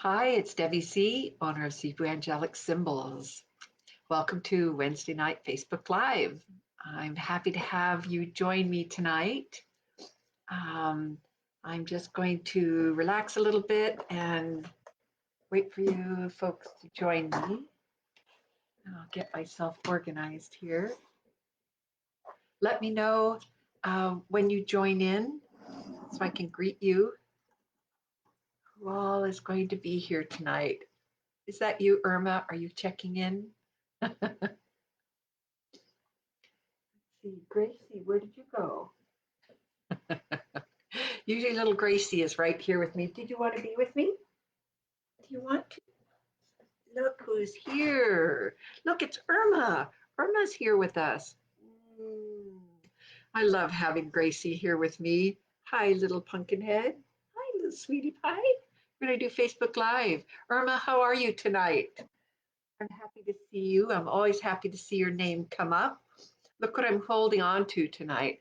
Hi, it's Debbie C., owner of Zibu Angelic Symbols. Welcome to Wednesday night Facebook Live. I'm happy to have you join me tonight. Um, I'm just going to relax a little bit and wait for you folks to join me. I'll get myself organized here. Let me know when you join in so I can greet you. Who all is going to be here tonight? Is that you, Irma? Are you checking in? See, Gracie, where did you go? Usually little Gracie is right here with me. Did you want to be with me? Do you want to? Look who's here. Look, it's Irma. Irma's here with us. Mm, I love having Gracie here with me. Hi, little pumpkinhead. Hi, little sweetie pie. We're going to do Facebook Live. Irma, how are you tonight? I'm happy to see you. I'm always happy to see your name come up. Look what I'm holding on to tonight.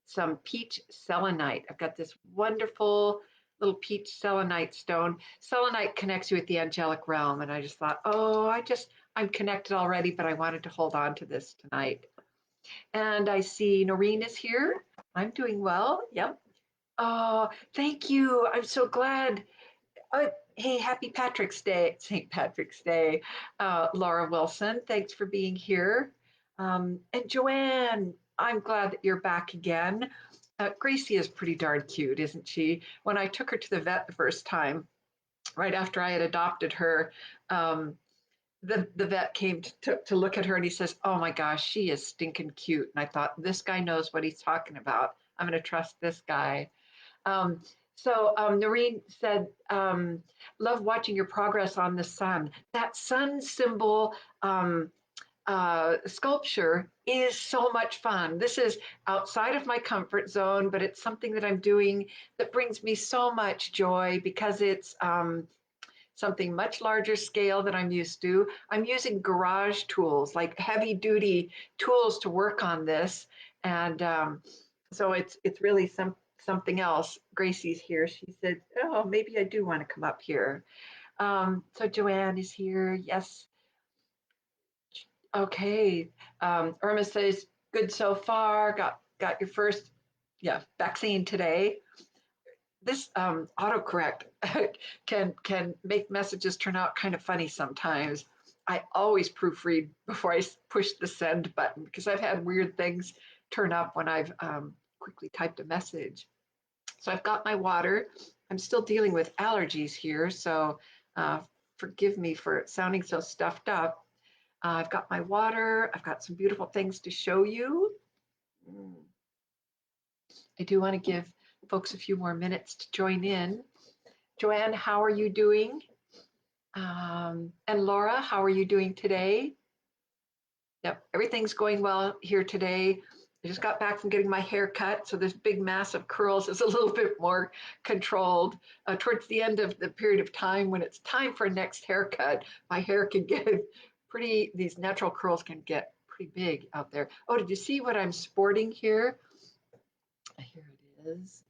Some peach selenite. I've got this wonderful little peach selenite stone. Selenite connects you with the angelic realm, and I just thought, oh, I'm connected already, but I wanted to hold on to this tonight. And I see Noreen is here. I'm doing well. Yep. Oh, thank you. I'm so glad. Hey, happy Patrick's Day, St. Patrick's Day, Laura Wilson. Thanks for being here. And Joanne, I'm glad that you're back again. Gracie is pretty darn cute, isn't she? When I took her to the vet the first time, right after I had adopted her, the vet came to look at her and he says, "Oh my gosh, she is stinking cute." And I thought, this guy knows what he's talking about. I'm going to trust this guy. Um, Noreen said, love watching your progress on the sun. That sun symbol sculpture is so much fun. This is outside of my comfort zone, but it's something that I'm doing that brings me so much joy because it's something much larger scale than I'm used to. I'm using garage tools, like heavy duty tools to work on this. And so it's really something else. Gracie's here. She said, "Oh, maybe I do want to come up here." So Joanne is here. Yes. Okay. Irma says, "Good so far. Got your first, yeah, vaccine today." This autocorrect can make messages turn out kind of funny sometimes. I always proofread before I push the send button because I've had weird things turn up when I've quickly typed a message. So I've got my water. I'm still dealing with allergies here, so uh, forgive me for sounding so stuffed up. I've got my water. I've got some beautiful things to show you. Mm. I do want to give folks a few more minutes to join in. Joanne, how are you doing? And Laura, how are you doing today? Yep, everything's going well here today. I just got back from getting my hair cut, so this big mass of curls is a little bit more controlled. Towards the end of the period of time when it's time for a next haircut, my hair can get pretty, these natural curls can get pretty big out there. Oh, did you see what I'm sporting here? Here it is.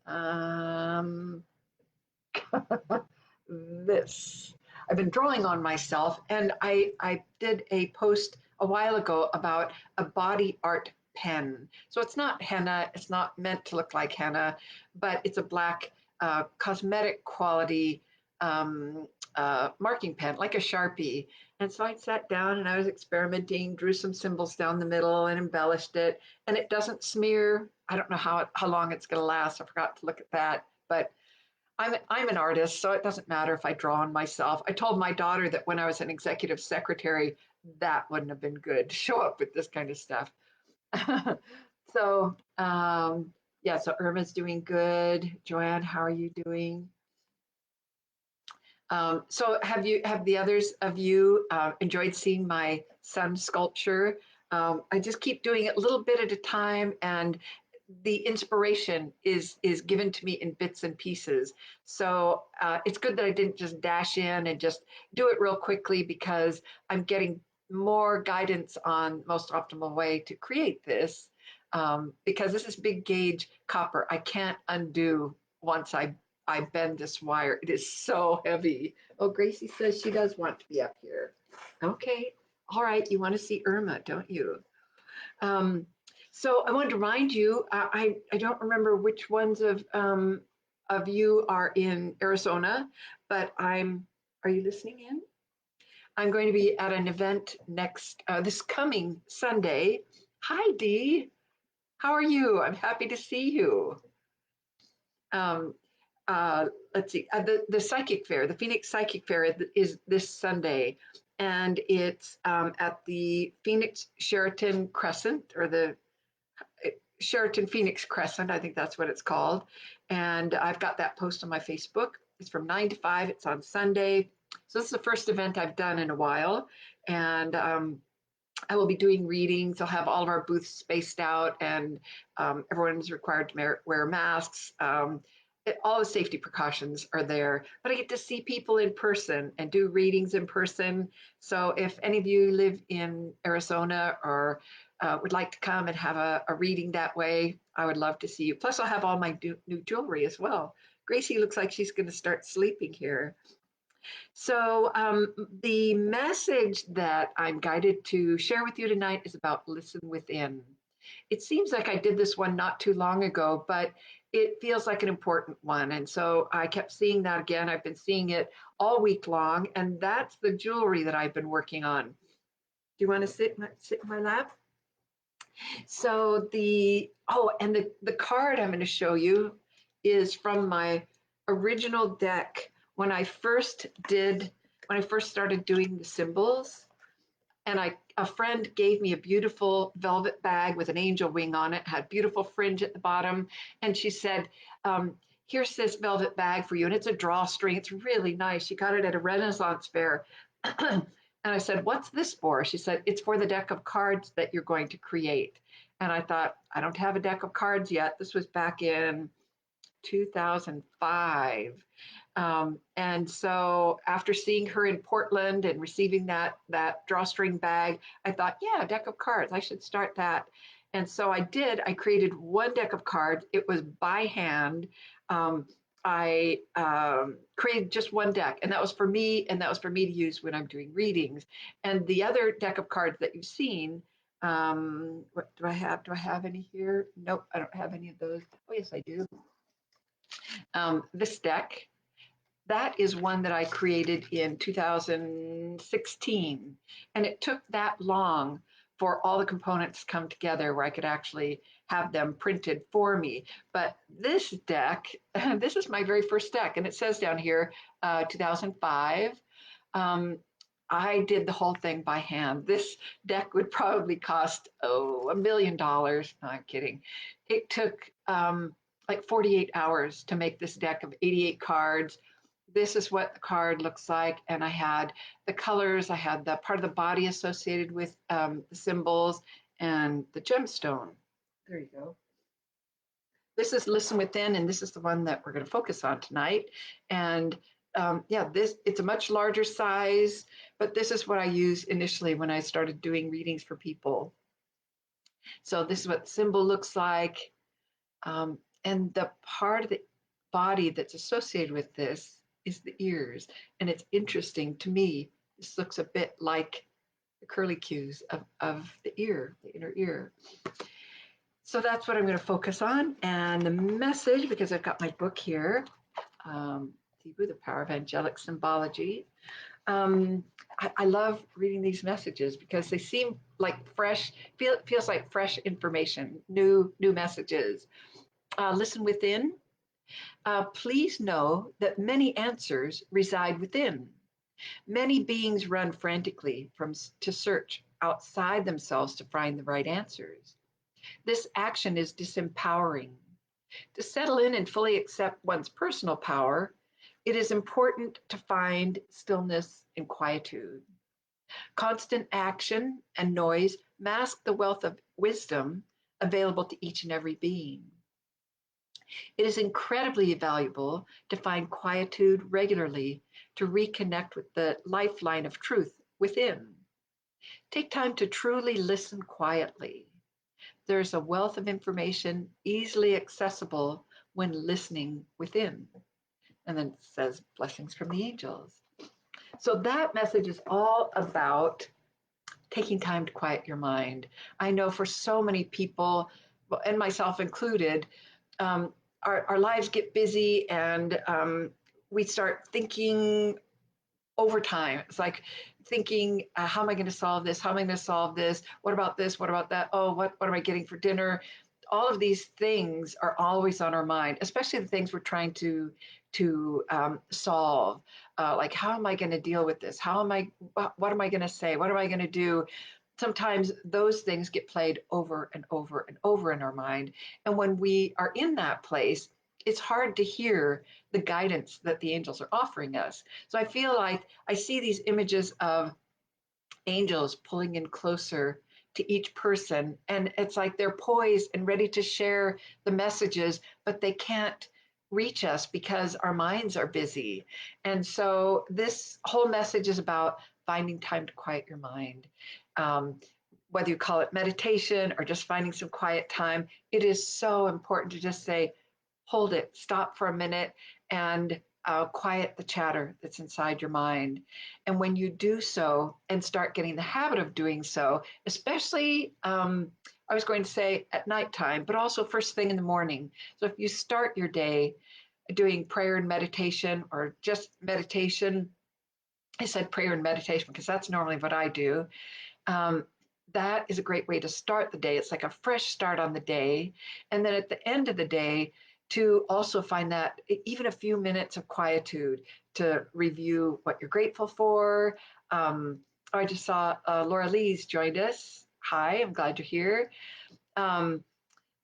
This. I've been drawing on myself, and I did a post a while ago about a body art pen. So it's not henna, it's not meant to look like henna, but it's a black cosmetic quality marking pen, like a Sharpie. And so I sat down and I was experimenting, drew some symbols down the middle and embellished it, and it doesn't smear. I don't know how long it's going to last. I forgot to look at that, but I'm an artist, so it doesn't matter if I draw on myself. I told my daughter that when I was an executive secretary, that wouldn't have been good to show up with this kind of stuff. so, yeah, so Irma's doing good. Joanne, how are you doing? So have the others of you enjoyed seeing my sun sculpture? I just keep doing it a little bit at a time, and the inspiration is given to me in bits and pieces. So it's good that I didn't just dash in and just do it real quickly because I'm getting more guidance on most optimal way to create this because this is big gauge copper. I can't undo once I bend this wire. It is so heavy. Oh, Gracie says she does want to be up here. Okay. All right. You want to see Irma, don't you? Um, so I wanted to remind you, I don't remember which ones of you are in Arizona, but are you listening in? I'm going to be at an event this coming Sunday. Hi, Dee. How are you? I'm happy to see you. Um, let's see, the Psychic Fair, the Phoenix Psychic Fair is this Sunday, and it's at the Phoenix Sheraton Crescent, or the Sheraton Phoenix Crescent, I think that's what it's called. And I've got that post on my Facebook. It's from 9 to 5. It's on Sunday. So this is the first event I've done in a while. And I will be doing readings. I'll have all of our booths spaced out, and everyone is required to wear masks. All the safety precautions are there, but I get to see people in person and do readings in person. So if any of you live in Arizona or would like to come and have a reading that way, I would love to see you. Plus, I'll have all my new jewelry as well. Gracie looks like she's going to start sleeping here. So, the message that I'm guided to share with you tonight is about listen within. It seems like I did this one not too long ago, but it feels like an important one. And so I kept seeing that again. I've been seeing it all week long, and that's the jewelry that I've been working on. Do you want to sit in my lap? So the card I'm going to show you is from my original deck when I first started doing the symbols, and a friend gave me a beautiful velvet bag with an angel wing on it, had beautiful fringe at the bottom, and she said, here's this velvet bag for you, and it's a drawstring. It's really nice. She got it at a Renaissance fair. And I said, what's this for? She said, it's for the deck of cards that you're going to create. And I thought, I don't have a deck of cards yet. This was back in 2005. And so after seeing her in Portland and receiving that drawstring bag, I thought, yeah, a deck of cards. I should start that. And so I did. I created one deck of cards. It was by hand. I created just one deck, and that was for me, and that was for me to use when I'm doing readings. And the other deck of cards that you've seen, what do I have? Do I have any here? Nope, I don't have any of those. Oh, yes, I do. This deck, that is one that I created in 2016. And it took that long for all the components to come together where I could actually have them printed for me. But this deck, this is my very first deck, and it says down here, 2005. I did the whole thing by hand. This deck would probably cost, $1 million. No, I'm kidding. It took like 48 hours to make this deck of 88 cards. This is what the card looks like. And I had the colors, I had the part of the body associated with the symbols and the gemstone. There you go. This is Listen Within, and this is the one that we're going to focus on tonight. And yeah, it's a much larger size, but this is what I used initially when I started doing readings for people. So this is what the symbol looks like. And the part of the body that's associated with this is the ears. And it's interesting to me, this looks a bit like the curlicues of the ear, the inner ear. So that's what I'm going to focus on. And the message, because I've got my book here, Zibu, The Power of Angelic Symbology. I love reading these messages because they seem like fresh, feels like fresh information, new messages. Listen within. Please know that many answers reside within. Many beings run frantically to search outside themselves to find the right answers. This action is disempowering. To settle in and fully accept one's personal power, it is important to find stillness and quietude. Constant action and noise mask the wealth of wisdom available to each and every being. It is incredibly valuable to find quietude regularly to reconnect with the lifeline of truth within. Take time to truly listen quietly. There's a wealth of information easily accessible when listening within. And then it says blessings from the angels. So that message is all about taking time to quiet your mind. I know for so many people, and myself included, our lives get busy and we start thinking over time. It's like thinking, how am I going to solve this? How am I going to solve this? What about this? What about that? Oh, what am I getting for dinner? All of these things are always on our mind, especially the things we're trying to solve. Like, how am I going to deal with this? What am I going to say? What am I going to do? Sometimes those things get played over and over and over in our mind. And when we are in that place, it's hard to hear the guidance that the angels are offering us. So I feel like I see these images of angels pulling in closer to each person, and it's like they're poised and ready to share the messages, but they can't reach us because our minds are busy. And so this whole message is about finding time to quiet your mind. Um, whether you call it meditation or just finding some quiet time, it is so important to just say, hold it, stop for a minute, and quiet the chatter that's inside your mind. And when you do so and start getting the habit of doing so, especially, I was going to say at nighttime, but also first thing in the morning. So if you start your day doing prayer and meditation or just meditation, I said prayer and meditation because that's normally what I do. Um, that is a great way to start the day. It's like a fresh start on the day. And then at the end of the day, to also find that even a few minutes of quietude to review what you're grateful for. I just saw Laura Lee's joined us. Hi, I'm glad you're here. Um,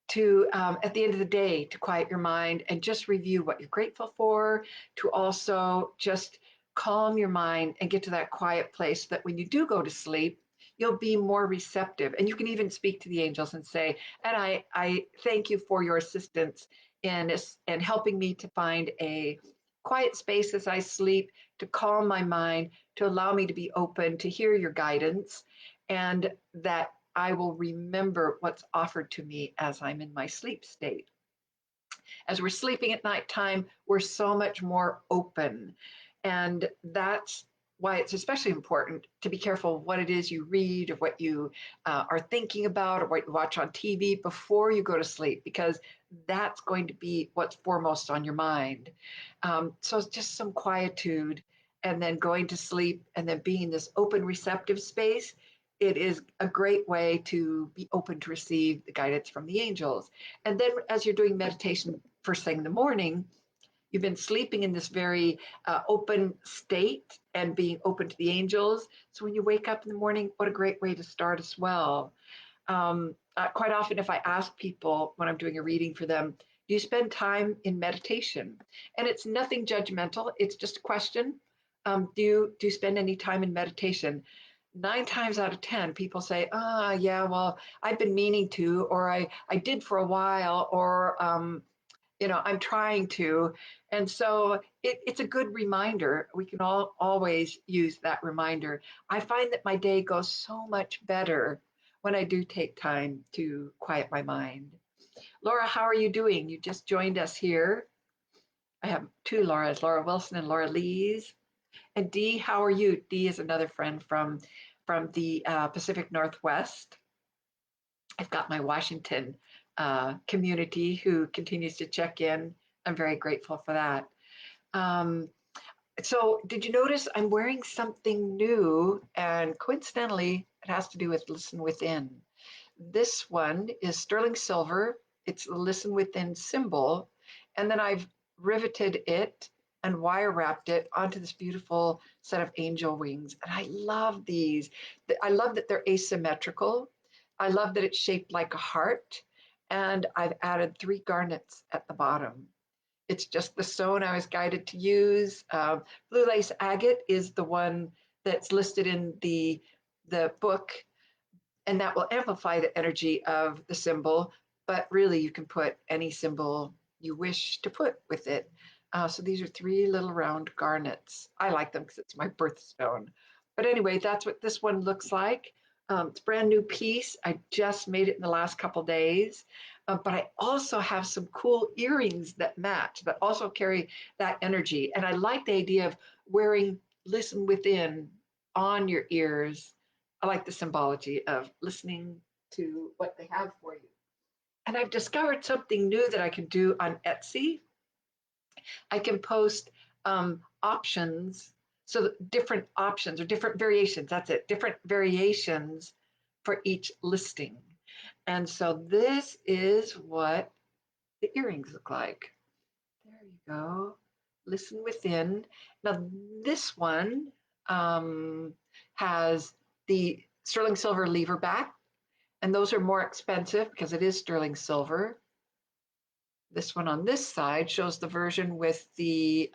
to at the end of the day to quiet your mind and just review what you're grateful for, to also just calm your mind and get to that quiet place that when you do go to sleep, you'll be more receptive. And you can even speak to the angels and say, and I thank you for your assistance in helping me to find a quiet space as I sleep, to calm my mind, to allow me to be open to hear your guidance, and that I will remember what's offered to me as I'm in my sleep state. As we're sleeping at nighttime, we're so much more open. And that's why it's especially important to be careful what it is you read or what you are thinking about or what you watch on TV before you go to sleep, because that's going to be what's foremost on your mind. So it's just some quietude and then going to sleep and then being in this open, receptive space. It is a great way to be open to receive the guidance from the angels. And then as you're doing meditation first thing in the morning, you've been sleeping in this very open state and being open to the angels. So when you wake up in the morning, what a great way to start as well. Quite often, if I ask people when I'm doing a reading for them, do you spend time in meditation? And it's nothing judgmental. It's just a question. Do you spend any time in meditation? 9 times out of 10, people say, yeah, well, I've been meaning to, or I did for a while, or I'm trying to. And so it's a good reminder. We can always use that reminder. I find that my day goes so much better when I do take time to quiet my mind. Laura, how are you doing? You just joined us here. I have two Lauras, Laura Wilson and Laura Lees. And Dee, how are you? Dee is another friend from the Pacific Northwest. I've got my Washington community who continues to check in. I'm very grateful for that. Um, so did you notice I'm wearing something new, and coincidentally, it has to do with Listen Within. This one is sterling silver. It's the Listen Within symbol. And then I've riveted it and wire wrapped it onto this beautiful set of angel wings. And I love these. I love that they're asymmetrical. I love that it's shaped like a heart. And I've added 3 garnets at the bottom. It's just the stone I was guided to use. Blue lace agate is the one that's listed in the book, and that will amplify the energy of the symbol. But really, you can put any symbol you wish to put with it. So these are 3 little round garnets. I like them because it's my birthstone. But anyway, that's what this one looks like. It's a brand new piece. I just made it in the last couple days. but I also have some cool earrings that match, that also carry that energy. And I like the idea of wearing Listen Within on your ears. I like the symbology of listening to what they have for you. And I've discovered something new that I can do on Etsy. I can post options, so different options or different variations, that's it, different variations for each listing. And so this is what the earrings look like. There you go. Listen Within. Now this one has the sterling silver lever back, and those are more expensive because it is sterling silver. This one on this side shows the version with the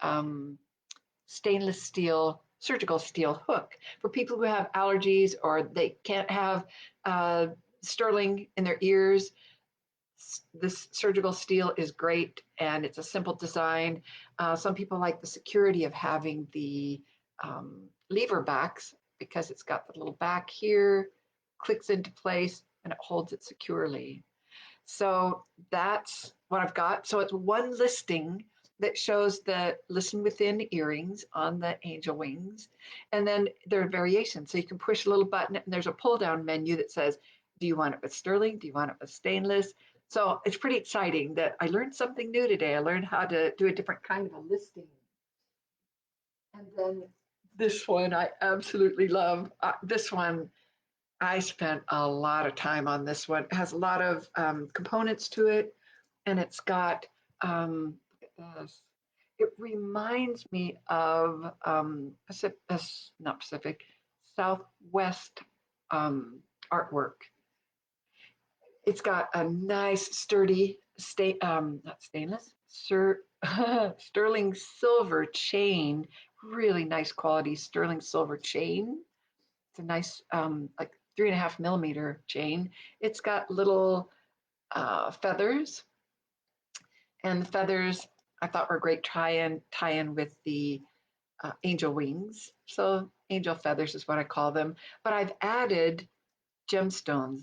stainless steel, surgical steel hook. For people who have allergies or they can't have sterling in their ears, this surgical steel is great, and it's a simple design. Some people like the security of having the lever backs because it's got the little back here, clicks into place, and it holds it securely. So that's what I've got. So it's one listing that shows the Listen Within earrings on the angel wings. And then there are variations. So you can push a little button and there's a pull down menu that says, do you want it with sterling? Do you want it with stainless? So it's pretty exciting that I learned something new today. I learned how to do a different kind of a listing. And then this one I absolutely love. This one, I spent a lot of time on this one. It has a lot of components to it, and it's got, look at this. It reminds me of not Pacific, Southwest artwork. It's got a nice sturdy, not stainless, sterling silver chain, really nice quality sterling silver chain. It's a nice, like 3.5 millimeter chain. It's got little feathers, and the feathers I thought were a great tie in with the angel wings. So angel feathers is what I call them. But I've added gemstones,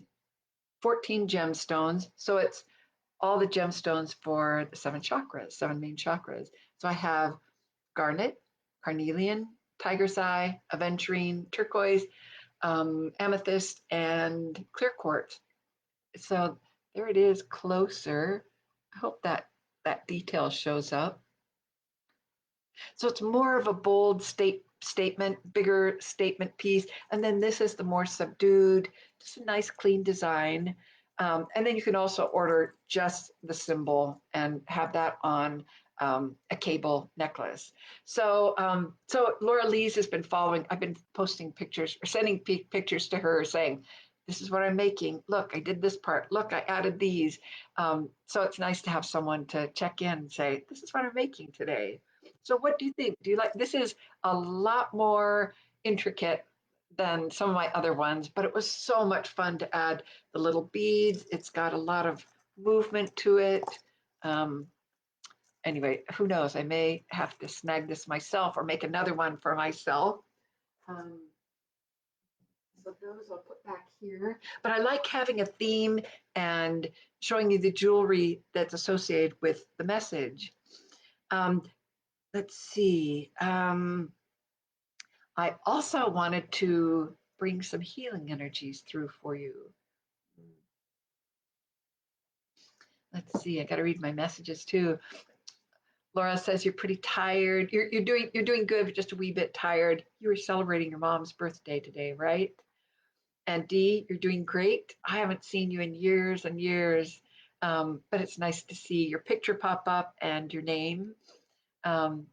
14 gemstones. So it's all the gemstones for the seven chakras, seven main chakras. So I have garnet, carnelian, tiger's eye, aventurine, turquoise, amethyst, and clear quartz. So there it is closer. I hope that detail shows up. So it's more of a bold statement, bigger statement piece. And then this is the more subdued, just a nice clean design. And then you can also order just the symbol and have that on a cable necklace. So Laura Lees has been following. I've been posting pictures or sending pictures to her saying, this is what I'm making. Look, I did this part. Look, I added these. So it's nice to have someone to check in and say, this is what I'm making today. So what do you think? Do you like, this is a lot more intricate than some of my other ones, but it was so much fun to add the little beads. It's got a lot of movement to it. Anyway, who knows? I may have to snag this myself or make another one for myself. So those I'll put back here. But I like having a theme and showing you the jewelry that's associated with the message. Um, let's see. I also wanted to bring some healing energies through for you. Let's see. I got to read my messages too. Laura says you're pretty tired. You're doing good, but just a wee bit tired. You were celebrating your mom's birthday today, right? And Dee, you're doing great. I haven't seen you in years and years, but it's nice to see your picture pop up and your name. So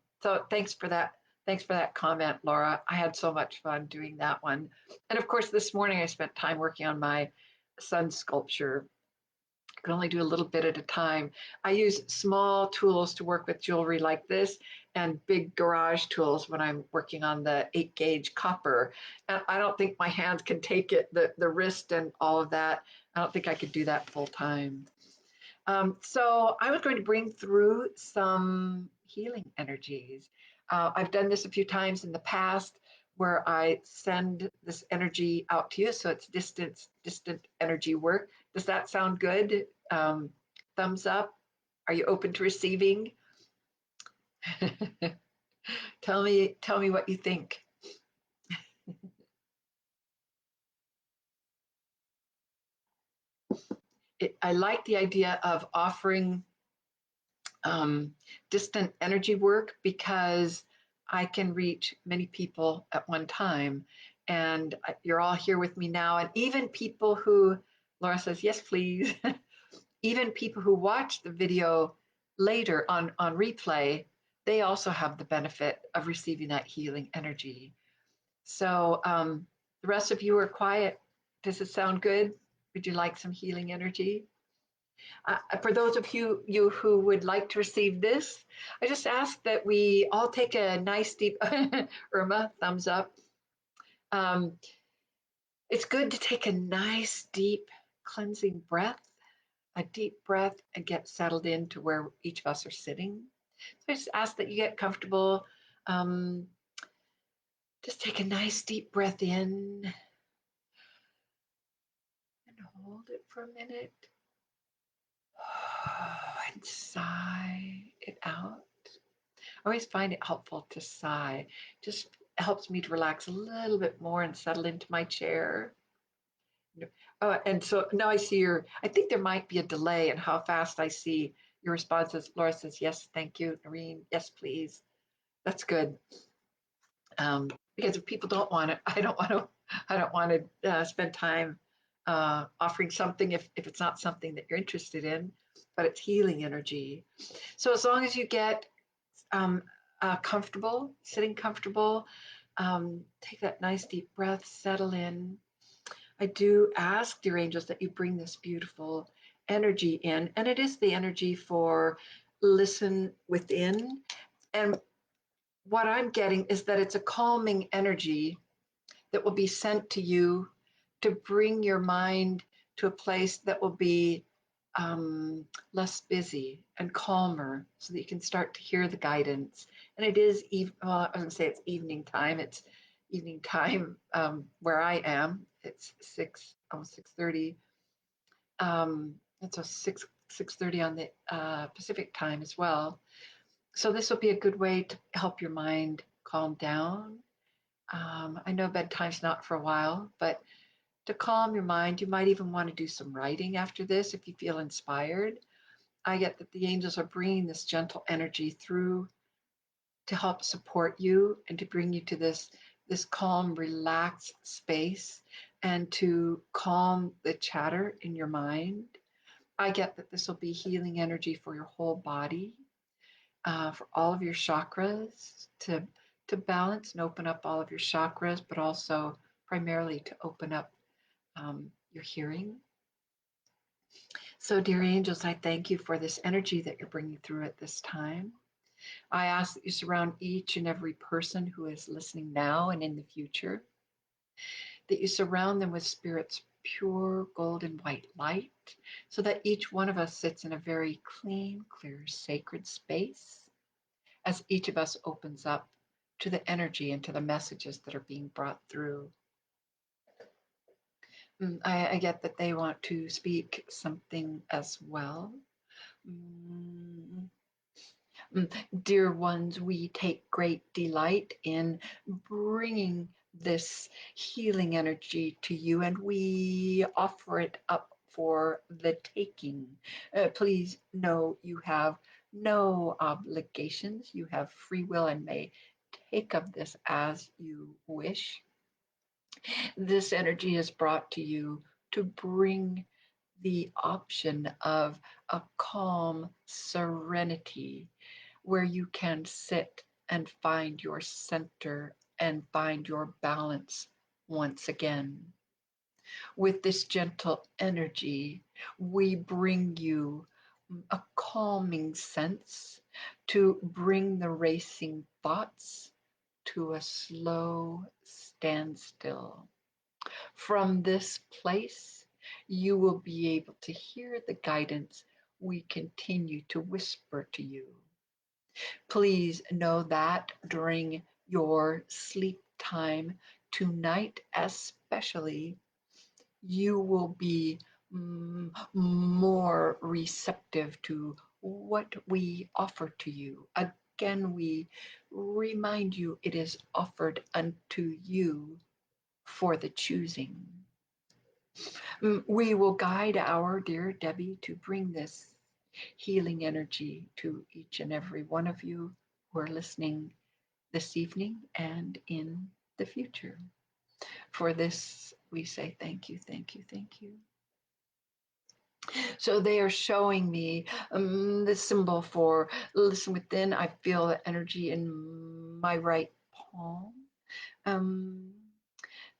thanks for that. Thanks for that comment, Laura. I had so much fun doing that one. And of course, this morning I spent time working on my sun sculpture. I can only do a little bit at a time. I use small tools to work with jewelry like this and big garage tools when I'm working on the 8-gauge copper. And I don't think my hands can take it, the wrist and all of that. I don't think I could do that full time. So I was going to bring through some healing energies. I've done this a few times in the past where I send this energy out to you. So it's distant energy work. Does that sound good? thumbs up. Are you open to receiving? Tell me what you think. I like the idea of offering distant energy work because I can reach many people at one time. And you're all here with me now. And even people who, Laura says, yes, please. Even people who watch the video later on replay, they also have the benefit of receiving that healing energy. So the rest of you are quiet. Does it sound good? Would you like some healing energy? For those of you who would like to receive this, I just ask that we all take a nice deep, Irma, thumbs up. It's good to take a nice deep cleansing breath, a deep breath, and get settled into where each of us are sitting. So I just ask that you get comfortable. Um, just take a nice deep breath in and hold it for a minute. And sigh it out. I always find it helpful to sigh. Just helps me to relax a little bit more and settle into my chair. And so now I see I think there might be a delay in how fast I see your responses. Laura says, yes, thank you. Noreen, yes, please. That's good. Because if people don't want it, I don't want to spend time offering something if it's not something that you're interested in, but it's healing energy. So as long as you get comfortable, sitting comfortable, take that nice deep breath, settle in. I do ask, dear angels, that you bring this beautiful energy in, and it is the energy for listen within. And what I'm getting is that it's a calming energy that will be sent to you to bring your mind to a place that will be less busy and calmer so that you can start to hear the guidance. And it is, I was going to say it's evening time. It's evening time where I am. It's almost 6:30. It's a 6:30 on the Pacific time as well. So this will be a good way to help your mind calm down. I know bedtime's not for a while, but to calm your mind, you might even want to do some writing after this if you feel inspired. I get that the angels are bringing this gentle energy through to help support you and to bring you to this calm, relaxed space and to calm the chatter in your mind. I get that this will be healing energy for your whole body, for all of your chakras to balance and open up all of your chakras, but also primarily to open up your hearing. So, dear angels, I thank you for this energy that you're bringing through at this time. I ask that you surround each and every person who is listening now and in the future, that you surround them with Spirit's pure golden white light, so that each one of us sits in a very clean, clear, sacred space as each of us opens up to the energy and to the messages that are being brought through. I get that they want to speak something as well. Dear ones, we take great delight in bringing this healing energy to you, and we offer it up for the taking. Please know you have no obligations. You have free will and may take of this as you wish. This energy is brought to you to bring the option of a calm serenity where you can sit and find your center and find your balance once again. With this gentle energy, we bring you a calming sense to bring the racing thoughts to a slow standstill. From this place, you will be able to hear the guidance we continue to whisper to you. Please know that during your sleep time tonight, especially, you will be more receptive to what we offer to you. Again, we remind you it is offered unto you for the choosing. We will guide our dear Debbie to bring this healing energy to each and every one of you who are listening this evening and in the future. For this, we say thank you, thank you, thank you. So they are showing me the symbol for listen within. I feel the energy in my right palm. Um,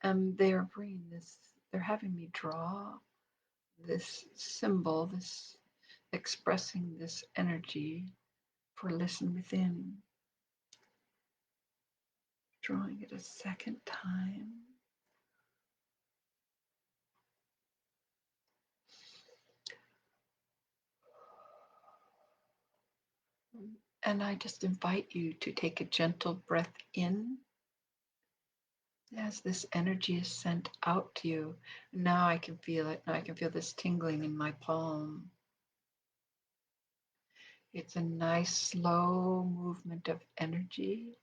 they are bringing this, they're having me draw this symbol, this expressing this energy for listen within. Drawing it a second time. And I just invite you to take a gentle breath in as this energy is sent out to you. Now I can feel it. Now I can feel this tingling in my palm. It's a nice slow movement of energy.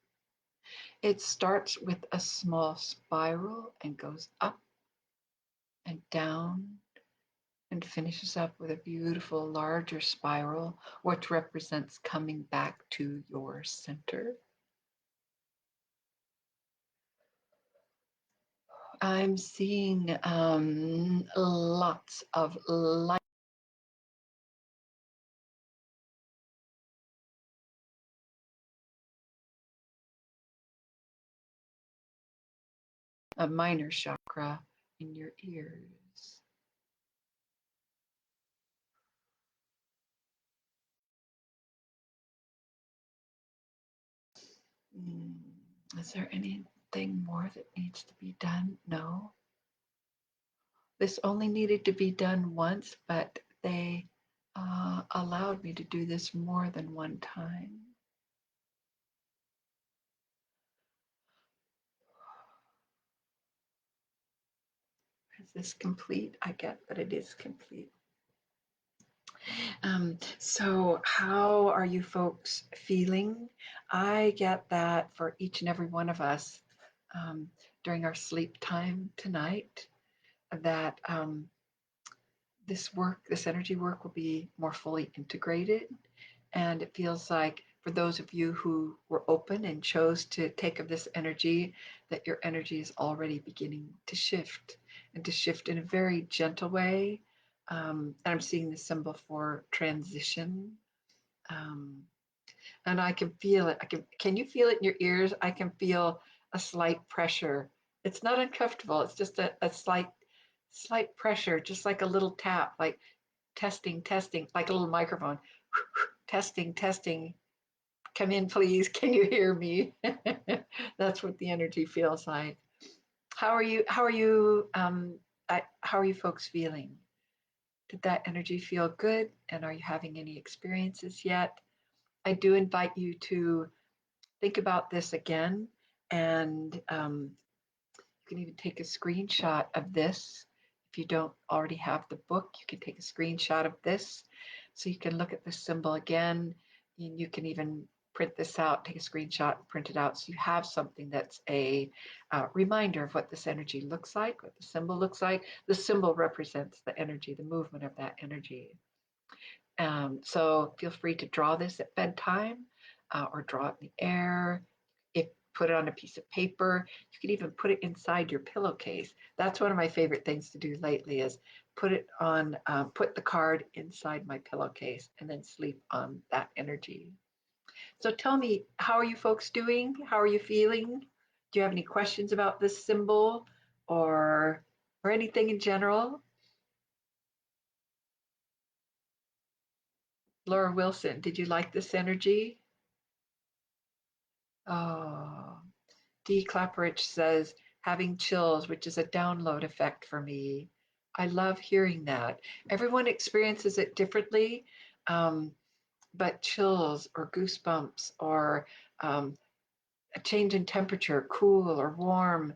It starts with a small spiral and goes up and down and finishes up with a beautiful larger spiral, which represents coming back to your center. I'm seeing lots of light. A minor chakra in your ears. Is there anything more that needs to be done? No. This only needed to be done once, but they allowed me to do this more than one time. Is this complete? I get that it is complete. So how are you folks feeling? I get that for each and every one of us during our sleep time tonight, that this energy work will be more fully integrated. And it feels like for those of you who were open and chose to take of this energy, that your energy is already beginning to shift, and to shift in a very gentle way. And I'm seeing the symbol for transition. And I can feel it. Can you feel it in your ears? I can feel a slight pressure. It's not uncomfortable. It's just a slight pressure, just like a little tap, like testing, testing, like a little microphone. Testing, testing. Come in, please. Can you hear me? That's what the energy feels like. How are you? How are you? How are you folks feeling? Did that energy feel good? And are you having any experiences yet? I do invite you to think about this again, and you can even take a screenshot of this. If you don't already have the book, you can take a screenshot of this so you can look at the symbol again. And you can even print this out, take a screenshot and print it out so you have something that's a reminder of what this energy looks like, what the symbol looks like. The symbol represents the energy, the movement of that energy. So feel free to draw this at bedtime or draw it in the air. If put it on a piece of paper, you can even put it inside your pillowcase. That's one of my favorite things to do lately, is put it on, put the card inside my pillowcase and then sleep on that energy. So tell me, how are you folks doing? How are you feeling? Do you have any questions about this symbol or anything in general? Laura Wilson, did you like this energy? Oh, D. Clapperich says, having chills, which is a download effect for me. I love hearing that. Everyone experiences it differently, but chills or goosebumps or a change in temperature, cool or warm,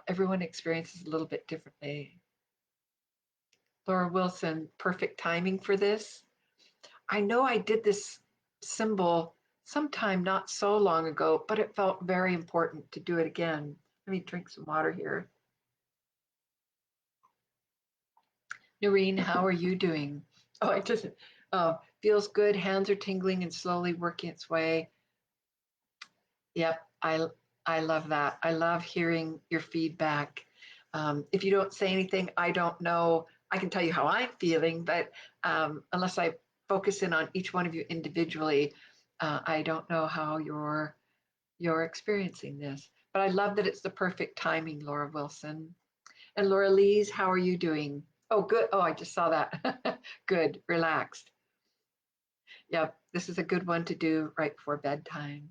everyone experiences a little bit differently. Laura Wilson, perfect timing for this. I know I did this symbol sometime not so long ago, but it felt very important to do it again. Let me drink some water here. Noreen, how are you doing? Oh, it doesn't. Feels good. Hands are tingling and slowly working its way. Yep, I love that. I love hearing your feedback. If you don't say anything, I don't know. I can tell you how I'm feeling, but unless I focus in on each one of you individually, I don't know how you're experiencing this. But I love that it's the perfect timing, Laura Wilson. And Laura Lees, how are you doing? Oh, good. Oh, I just saw that. Good, relaxed. Yep, this is a good one to do right before bedtime.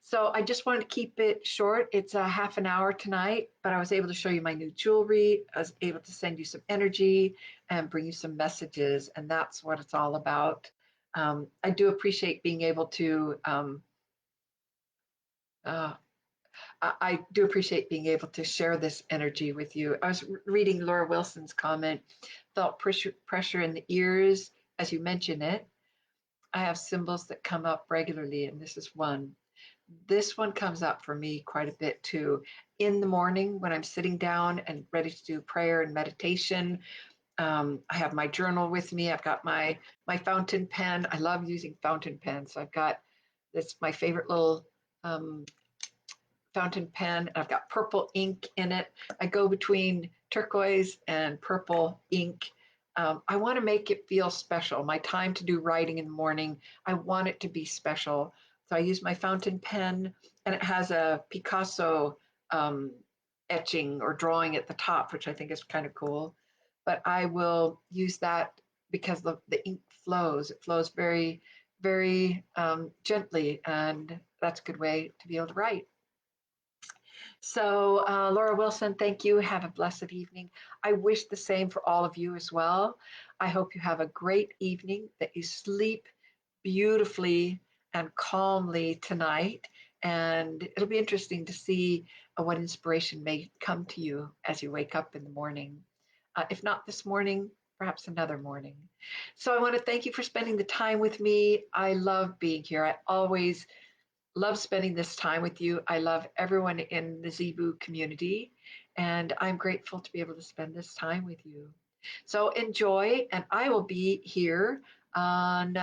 So I just wanted to keep it short. It's a half an hour tonight, but I was able to show you my new jewelry. I was able to send you some energy and bring you some messages, and that's what it's all about. I do appreciate being able to. Uh, I do appreciate being able to share this energy with you. I was reading Laura Wilson's comment. Felt pressure in the ears as you mention it. I have symbols that come up regularly, and this is one. This one comes up for me quite a bit too. In the morning when I'm sitting down and ready to do prayer and meditation, I have my journal with me. I've got my fountain pen. I love using fountain pens. So I've got this my favorite little um, fountain pen. I've got purple ink in it. I go between turquoise and purple ink. I want to make it feel special. My time to do writing in the morning, I want it to be special. So I use my fountain pen, and it has a Picasso um, etching or drawing at the top, which I think is kind of cool. But I will use that because the ink flows. It flows very, very gently, and that's a good way to be able to write. So, Laura Wilson, thank you. Have a blessed evening. I wish the same for all of you as well. I hope you have a great evening, that you sleep beautifully and calmly tonight. And it'll be interesting to see what inspiration may come to you as you wake up in the morning. If not this morning, perhaps another morning. So, I want to thank you for spending the time with me. I love being here. I always love spending this time with you. I love everyone in the Zibu community, and I'm grateful to be able to spend this time with you. So enjoy, and I will be here on,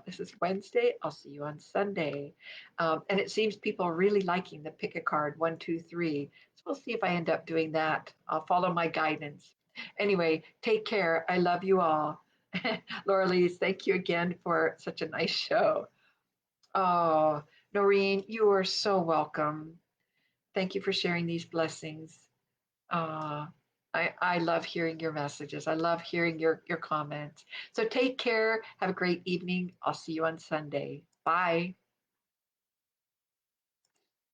this is Wednesday. I'll see you on Sunday. And it seems people are really liking the pick a card 1, 2, 3. So we'll see if I end up doing that. I'll follow my guidance. Anyway, take care. I love you all. Laura Lees, thank you again for such a nice show. Oh, Noreen, you are so welcome. Thank you for sharing these blessings. Uh, I love hearing your messages. I love hearing your comments. So take care. Have a great evening. I'll see you on Sunday. Bye.